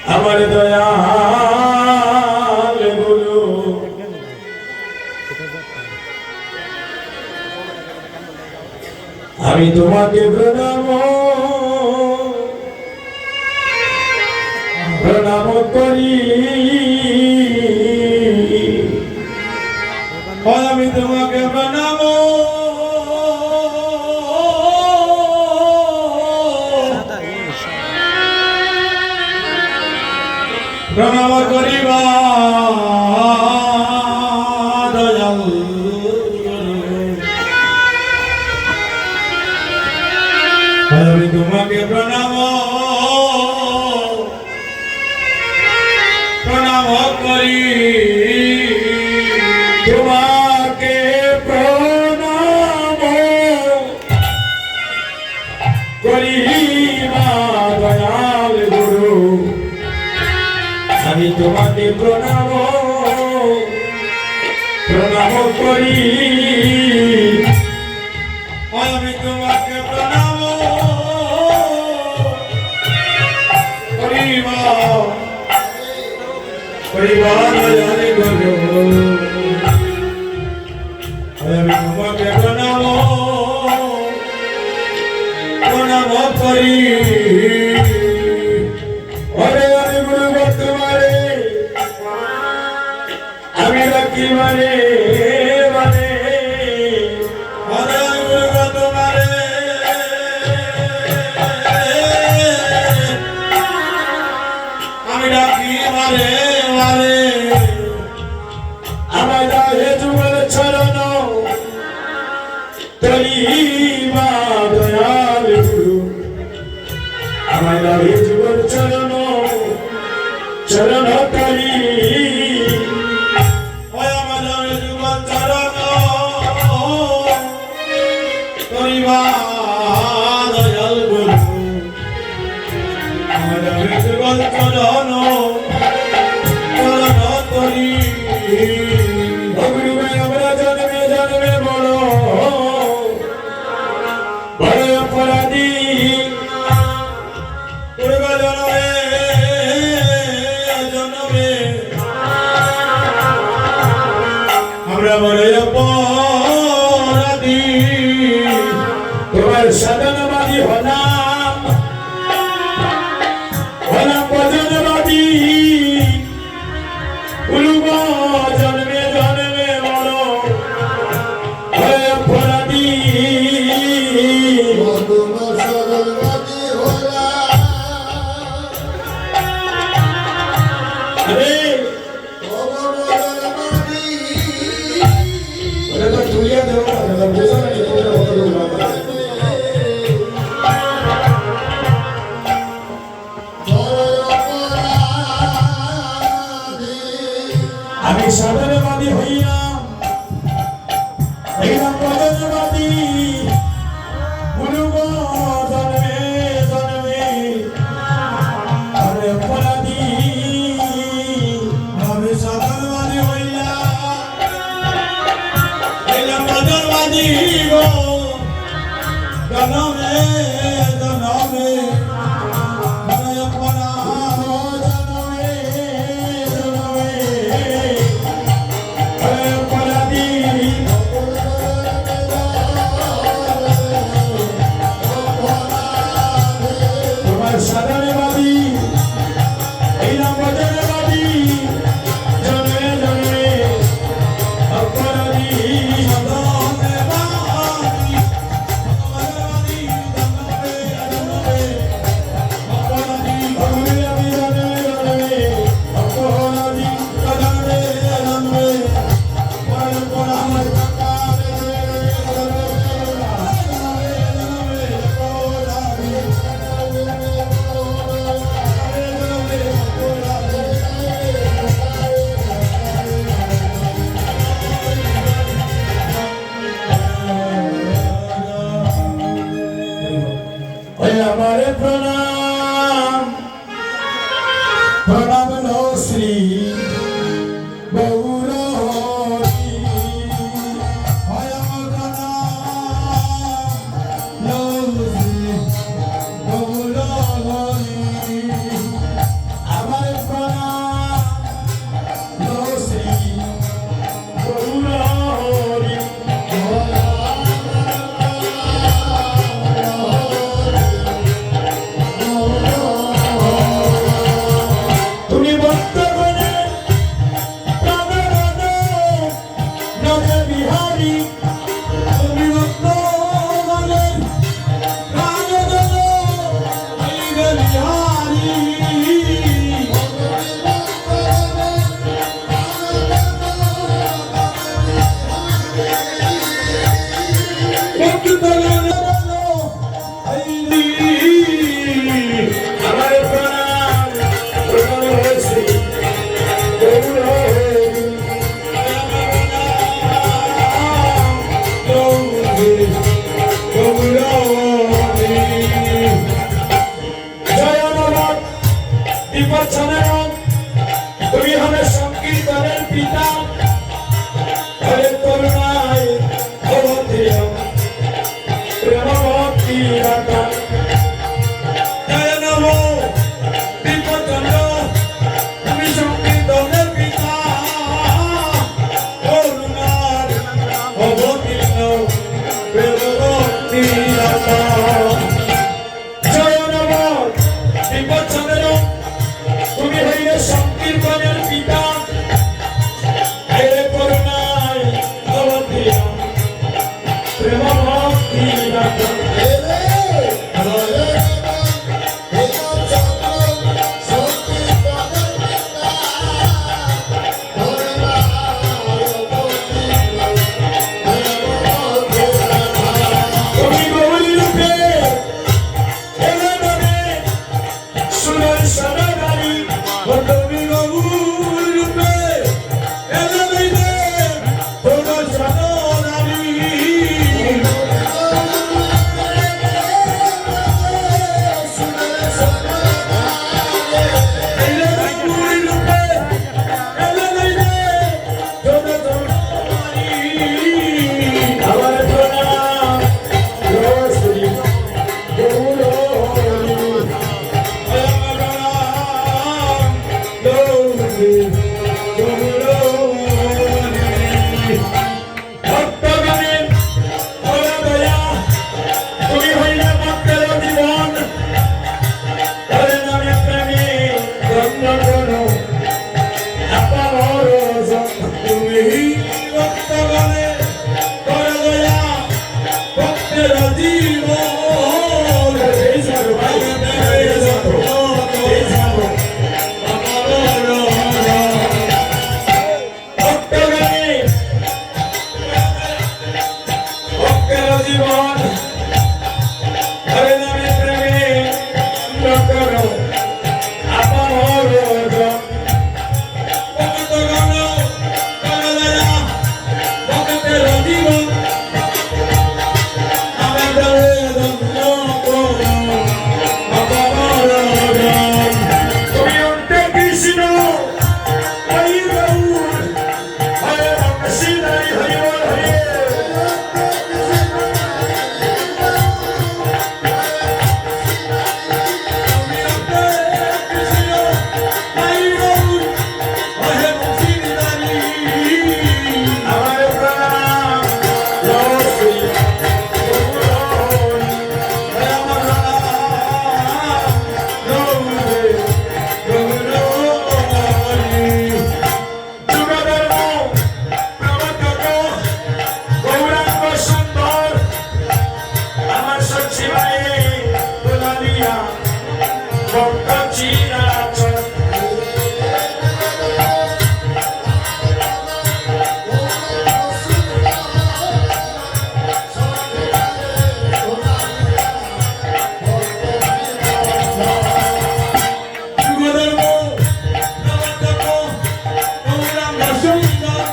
আমার দয়াল গুরু আমি তোমাকে প্রণাম করি আমি তোমাকে প্রণাম করিবা দয়াল আমি তোমাকে প্রণাম করি তোমাকে প্রণাম করিবা দয়াল গুরু আমি তোমাকে প্রণাম করি আমি তোমাকে প্রণাম করিবা দয়াল গুরু আমি তোমাকে প্রণাম করি আমি রাখি মানে আমি রাখি মানে আমার রাহে যুগল চরণ তরিবা দয়াল গুরু আমার রাহে যুগল চরণ তরি দয়াল গুরু আমার চরণ করি আমরা জন্মে জন্মে বড় অপরাধী জন্মে আমরা বড় অপরাধী তোমার সাধনবাদী হলাম ভজনবাদী জন্মে জন্মে বড় অপরাধী তুলিয়া দেব আমি সাধনবাদী হইয়া ভজনবাদী জন্মে জন্মে অপরাধী আমি সাধনবাদী হইয়া ভজনবাদী জন্মে জন্মে সাধনবাদী এই নাম ভজনবাদী জন্মে জন্মে অপরাধী हमारे प्रणाम प्रणाम लो श्री गौरहरि लो श्री गौरहरि हमारे বিপচ্ছন্দের তুমি হবে সংকীর্তনের পিতা হরে করুণায় অবতীর্ণ প্রেম ভক্তি রাখা জয় নমো বিপচ্ছন্দ তুমি সংকীর্তনের পিতা করুণার অবতীর্ণ প্রেম ভক্তি রাখা জয় নমো বিপচ্ছন্দের তুমি হইলে সংকীর্তনের পিতা হরে করুণায় অবতীর্ণ প্রেম ভক্তি রাখা তুমি গৌরী রূপে এলে মনে সুরের সদাগারী তুমি গৌরী রূপে এলে মনে তোমার সদাগারী এলে গৌরী রূপে এলে মনে তোমার সদাগারী আমার প্রণাম শ্রী ভক্তগণের দয়া তুমি হইলে ভক্তের জীবন হরে নামে প্রেমে ধন্য করো আপামর তুমি ভক্তগণের দয়া ভক্তের জীবন এই সর্বাই জীবন হরে নামে প্রেমে করো আপন ভক্তগণ দয়া ভক্তের জীবন আমাদের ধন্য করো আপন তুমি অন্তে কৃষ্ণ হরি গৌর হরে রাম শ্রীহরি হরি বল হরে আমার প্রাণ শ্রী গৌরাঙ্গ সুন্দর আমার সচিবায় দুলালিয়া ভক্ত চিরাচর যুগধর্ম প্রবর্তক গৌরাঙ্গ সুন্দর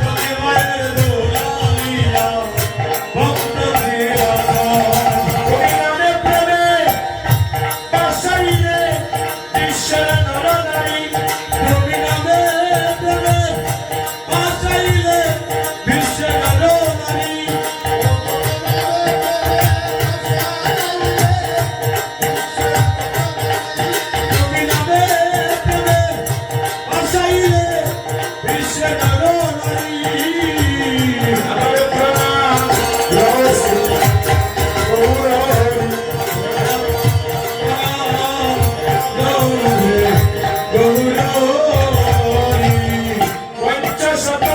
সচিবায় দুলালিয়া ভক্ত চিরাচর তুমি নামে প্রেমে বাসাইলে বিশ্বের নরনারী তুমি নামে প্রেমে বাসাইলে বিশ্বের নরনারী তুমি নামে প্রেমে বাসাইলে বিশ্বের নরনারী আমার প্রণাম শ্রী গৌরহরি পঞ্চশত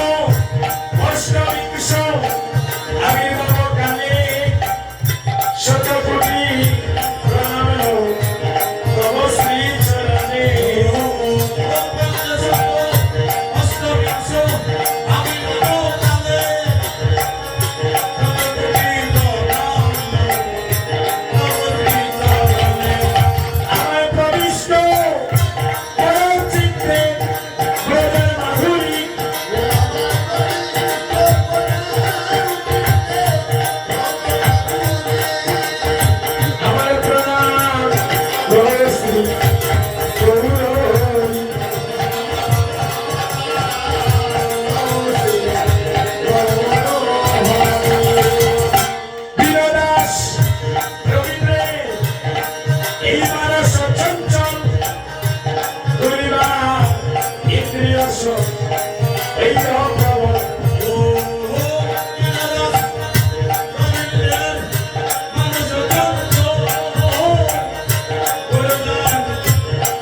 অষ্টবিংশ আবির্ভাবকালে শতকোটি প্রণাম তব শ্রীচরণে পঞ্চশত অষ্টবিংশ আবির্ভাবকালে শতকোটি প্রণাম তব শ্রীচরণে আমার প্রবিষ্ট করছে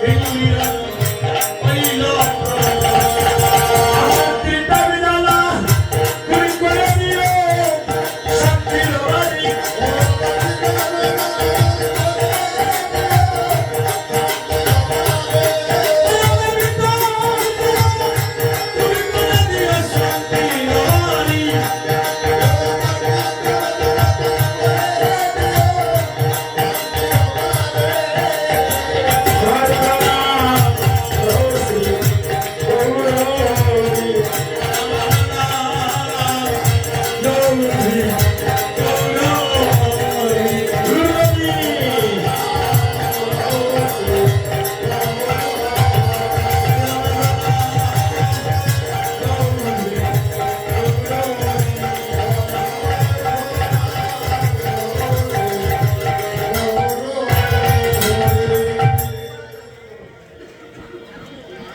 বেগুনি রঙ